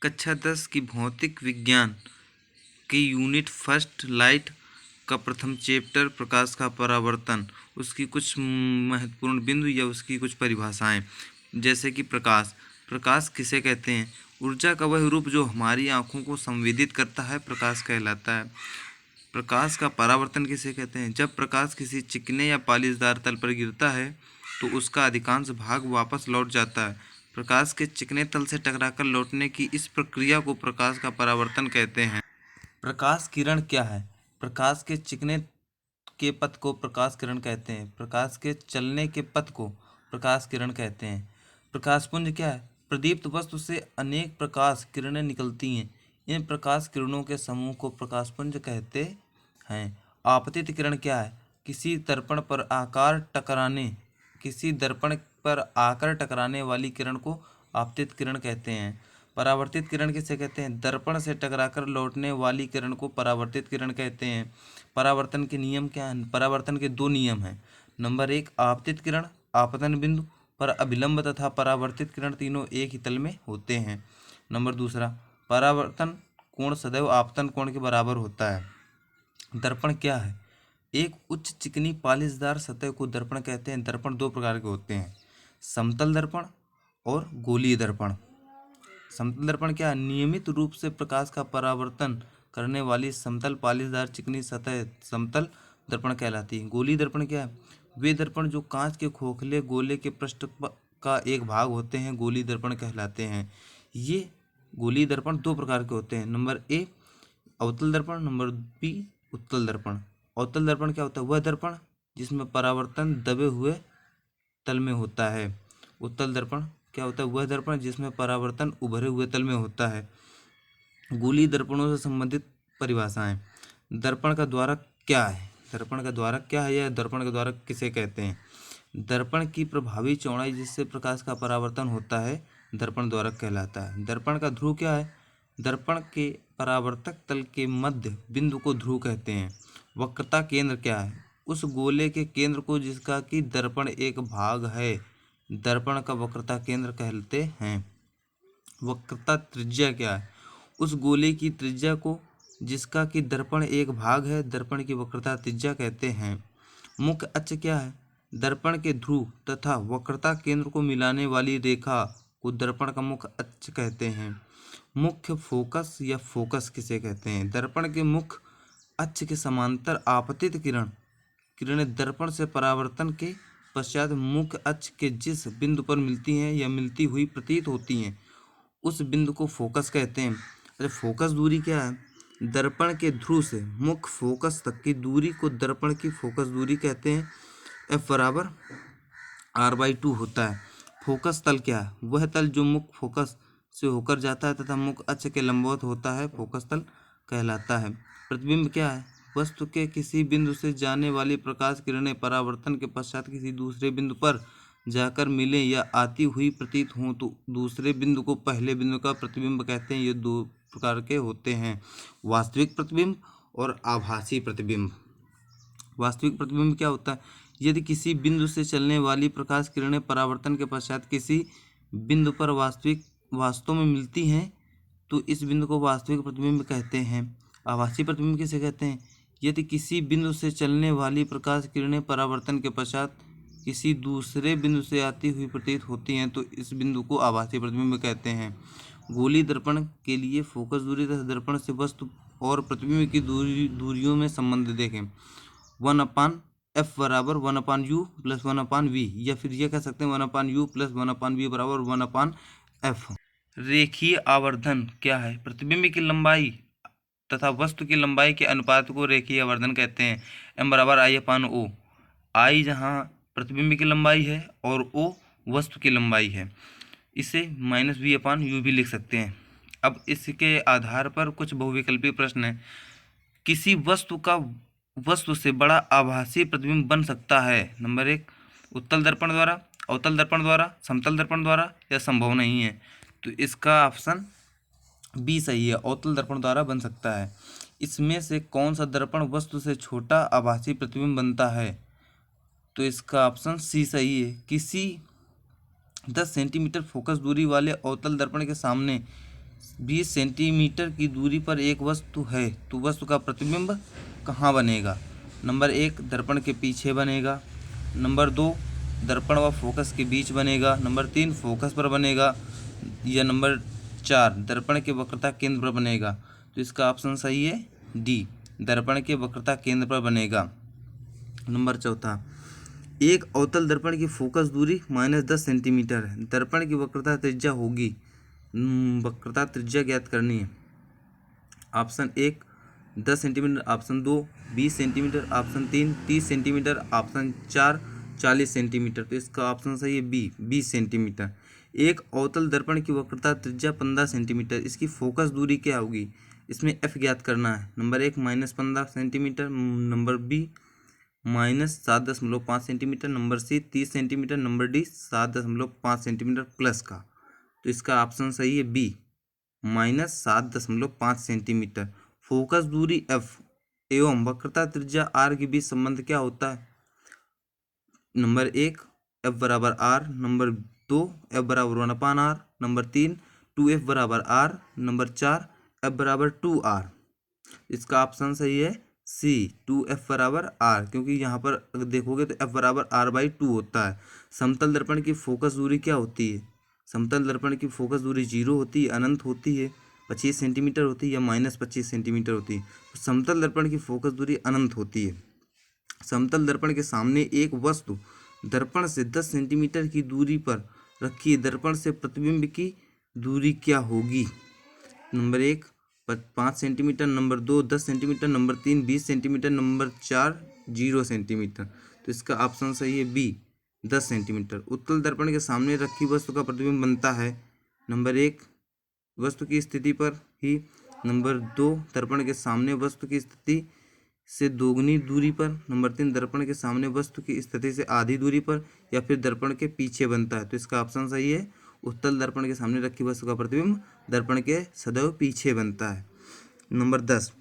कक्षा 10 की भौतिक विज्ञान की यूनिट फर्स्ट लाइट का प्रथम चैप्टर प्रकाश का परावर्तन, उसकी कुछ महत्वपूर्ण बिंदु या उसकी कुछ परिभाषाएं। जैसे कि प्रकाश किसे कहते हैं? ऊर्जा का वह रूप जो हमारी आंखों को संवेदित करता है प्रकाश कहलाता है। प्रकाश का परावर्तन किसे कहते हैं? जब प्रकाश किसी चिकने या पालिशदार तल पर गिरता है तो उसका अधिकांश भाग वापस लौट जाता है। प्रकाश के चिकने तल से टकराकर लौटने की इस प्रक्रिया को प्रकाश का परावर्तन कहते हैं। प्रकाश किरण क्या है? प्रकाश के चिकने के पथ को प्रकाश किरण कहते हैं। प्रकाश के चलने के पथ को प्रकाश किरण कहते हैं। प्रकाशपुंज क्या है? प्रदीप्त वस्तु से अनेक प्रकाश किरणें निकलती हैं। इन प्रकाश किरणों के समूह को प्रकाशपुंज कहते हैं। आपतित किरण क्या है? किसी दर्पण पर आकर टकराने वाली किरण को आपतित किरण कहते हैं। परावर्तित किरण किसे कहते हैं? दर्पण से टकराकर लौटने वाली किरण को परावर्तित किरण कहते हैं। परावर्तन के नियम क्या हैं? परावर्तन के 2 नियम हैं। नंबर 1, आपतित किरण आपतन बिंदु पर अभिलंब तथा परावर्तित किरण तीनों एक ही तल में होते हैं। नंबर 2, परावर्तन कोण सदैव आपतन कोण के बराबर होता है। दर्पण क्या है? एक उच्च चिकनी पालिशदार सतह को दर्पण कहते हैं। दर्पण 2 प्रकार के होते हैं, समतल दर्पण और गोलीय दर्पण। समतल दर्पण क्या है? नियमित रूप से प्रकाश का परावर्तन करने वाली समतल पालिशदार चिकनी सतह समतल दर्पण कहलाती है। गोलीय दर्पण क्या है? वे दर्पण जो कांच के खोखले गोले के पृष्ठ का एक भाग होते हैं गोलीय दर्पण कहलाते हैं। ये गोलीय दर्पण 2 प्रकार के होते हैं। नंबर ए, अवतल दर्पण। नंबर बी, उत्तल दर्पण। अवतल दर्पण क्या होता है? वह दर्पण जिसमें परावर्तन दबे हुए तल में होता है। उत्तल दर्पण क्या होता है? वह दर्पण जिसमें परावर्तन उभरे हुए तल में होता है। गोलीय दर्पणों से संबंधित परिभाषाएं। दर्पण का द्वारक क्या है? दर्पण का द्वारक क्या है या दर्पण का द्वारक किसे कहते हैं? दर्पण की प्रभावी चौड़ाई जिससे प्रकाश का परावर्तन होता है दर्पण द्वारक कहलाता है। दर्पण का ध्रुव क्या है? दर्पण के परावर्तक तल के मध्य बिंदु को ध्रुव कहते हैं। वक्रता केंद्र क्या है? उस गोले के केंद्र को जिसका कि दर्पण एक भाग है दर्पण का वक्रता केंद्र कहते हैं। वक्रता त्रिज्या क्या है? उस गोले की त्रिज्या को जिसका कि दर्पण एक भाग है दर्पण की वक्रता त्रिज्या कहते हैं। मुख्य अक्ष क्या है? दर्पण के ध्रुव तथा वक्रता केंद्र को मिलाने वाली रेखा को दर्पण का मुख्य अक्ष कहते हैं। मुख्य फोकस या फोकस किसे कहते हैं? दर्पण के मुख्य अक्ष के समांतर आपतित किरणें दर्पण से परावर्तन के पश्चात मुख्य अक्ष के जिस बिंदु पर मिलती हैं या मिलती हुई प्रतीत होती हैं उस बिंदु को फोकस कहते हैं। अरे फोकस दूरी क्या है? दर्पण के ध्रुव से मुख्य फोकस तक की दूरी को दर्पण की फोकस दूरी कहते हैं। F बराबर R/2 होता है। फोकस तल क्या है? वह तल जो मुख्य फोकस से होकर जाता है तथा मुख्य अक्ष के लंबवत होता है फोकस तल कहलाता है। प्रतिबिंब क्या है? वस्तु के किसी बिंदु से जाने वाली प्रकाश किरणें परावर्तन के पश्चात किसी दूसरे बिंदु पर जाकर मिले या आती हुई प्रतीत हों तो दूसरे बिंदु को पहले बिंदु का प्रतिबिंब कहते हैं। ये 2 प्रकार के होते हैं, वास्तविक प्रतिबिंब और आभासी प्रतिबिंब। वास्तविक प्रतिबिंब क्या होता है? यदि किसी बिंदु से चलने वाली प्रकाश किरणें परावर्तन के पश्चात किसी बिंदु पर वास्तव में मिलती हैं तो इस बिंदु को वास्तविक प्रतिबिंब कहते हैं। आभासी प्रतिबिंब किसे कहते हैं? यदि किसी बिंदु से चलने वाली प्रकाश किरणें परावर्तन के पश्चात किसी दूसरे बिंदु से आती हुई प्रतीत होती हैं तो इस बिंदु को आभासी प्रतिबिंब कहते हैं। गोलीय दर्पण के लिए फोकस दूरी तथा दर्पण से वस्तु और प्रतिबिंब की दूरियों में संबंध देखें। 1/f बराबर 1/u प्लस 1/v, या फिर यह कह सकते हैं 1/u प्लस 1/v बराबर 1/f। रेखीय आवर्धन क्या है? प्रतिबिंब की लंबाई तथा वस्तु की लंबाई के अनुपात को रेखीय आवर्धन कहते हैं। m बराबर I/O। I जहाँ प्रतिबिंब की लंबाई है और O वस्तु की लंबाई है। इसे -v/u भी लिख सकते हैं। अब इसके आधार पर कुछ बहुविकल्पीय प्रश्न हैं। किसी वस्तु से बड़ा आभासी प्रतिबिंब बन सकता है? नंबर 1, उत्तल दर्पण द्वारा, अवतल दर्पण द्वारा, समतल दर्पण द्वारा, या संभव नहीं है। तो इसका ऑप्शन बी सही है, अवतल दर्पण द्वारा बन सकता है। इसमें से कौन सा दर्पण वस्तु से छोटा आभासी प्रतिबिंब बनता है? तो इसका ऑप्शन सी सही है। किसी 10 सेंटीमीटर फोकस दूरी वाले अवतल दर्पण के सामने 20 सेंटीमीटर की दूरी पर एक वस्तु है तो वस्तु का प्रतिबिंब कहाँ बनेगा? नंबर 1 दर्पण के पीछे बनेगा, नंबर 2 दर्पण व फोकस के बीच बनेगा, नंबर 3 फोकस पर बनेगा, या नंबर 4 दर्पण के वक्रता केंद्र पर बनेगा। तो इसका ऑप्शन सही है डी, दर्पण के वक्रता केंद्र पर बनेगा। नंबर 4 एक अवतल दर्पण की फोकस दूरी -10 सेंटीमीटर है, दर्पण की वक्रता त्रिज्या होगी। वक्रता त्रिज्या ज्ञात करनी है। Option 1 10 centimetre, option 2 20 centimetre, option 3 30 centimetre, option 4 40 centimetre. तो इसका ऑप्शन सही है बी 20 सेंटीमीटर। एक अवतल दर्पण की वक्रता त्रिज्या 15 सेंटीमीटर, इसकी फोकस दूरी क्या होगी? इसमें एफ ज्ञात करना है। Number 1 -15 centimetre, number B -7.5 centimetre, number C 30 centimetre, number D 7.5 centimetre plus का। तो इसका ऑप्शन सही है बी -7.5 सेंटीमीटर। फोकस दूरी एफ एवं वक्रता त्रिज्या आर के बीच संबंध क्या होता है? नंबर 1 एफ बराबर आर, नंबर 2 एफ बराबर 1/r, नंबर 3 2f बराबर आर, नंबर 4 एफ बराबर 2r। इसका ऑप्शन सही है सी 2f बराबर आर, क्योंकि यहाँ पर अगर देखोगे तो f बराबर r/2 होता है। समतल दर्पण की फोकस दूरी क्या होती है? समतल दर्पण की फोकस दूरी 0 होती है, अनंत होती है, 25 सेंटीमीटर होती है, या -25 सेंटीमीटर होती है। तो समतल दर्पण की फोकस दूरी अनंत होती है। समतल दर्पण के सामने एक वस्तु दर्पण से 10 सेंटीमीटर की दूरी पर रखी है, दर्पण से प्रतिबिंब की दूरी क्या होगी? Number 1 5 centimetre, number 2 10 centimetre, number 3 20 centimetre, number 4 0 centimetre. तो इसका ऑप्शन सही है बी 10 सेंटीमीटर। उत्तल दर्पण के सामने रखी वस्तु का प्रतिबिंब बनता है नंबर 1 वस्तु की स्थिति पर ही, नंबर 2 दर्पण के सामने वस्तु की स्थिति से दोगुनी दूरी पर, नंबर 3 दर्पण के सामने वस्तु की स्थिति से आधी दूरी पर, या फिर दर्पण के पीछे बनता है। तो इसका ऑप्शन सही है उत्तल दर्पण के सामने रखी वस्तु का प्रतिबिंब दर्पण के सदैव पीछे बनता है। नंबर 10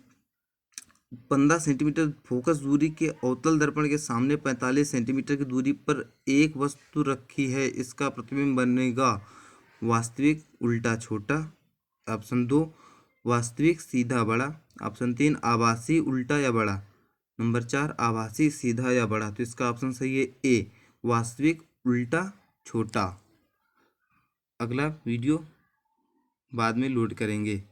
15 सेंटीमीटर फोकस दूरी के अवतल दर्पण के सामने 45 सेंटीमीटर की दूरी पर एक वस्तु रखी है, इसका प्रतिबिंब बनेगा वास्तविक उल्टा छोटा, ऑप्शन 2 वास्तविक सीधा बड़ा, ऑप्शन 3 आभासी उल्टा या बड़ा, नंबर 4 आभासी सीधा या बड़ा। तो इसका ऑप्शन सही है ए वास्तविक उल्टा छोटा। अगला वीडियो बाद में लोड करेंगे।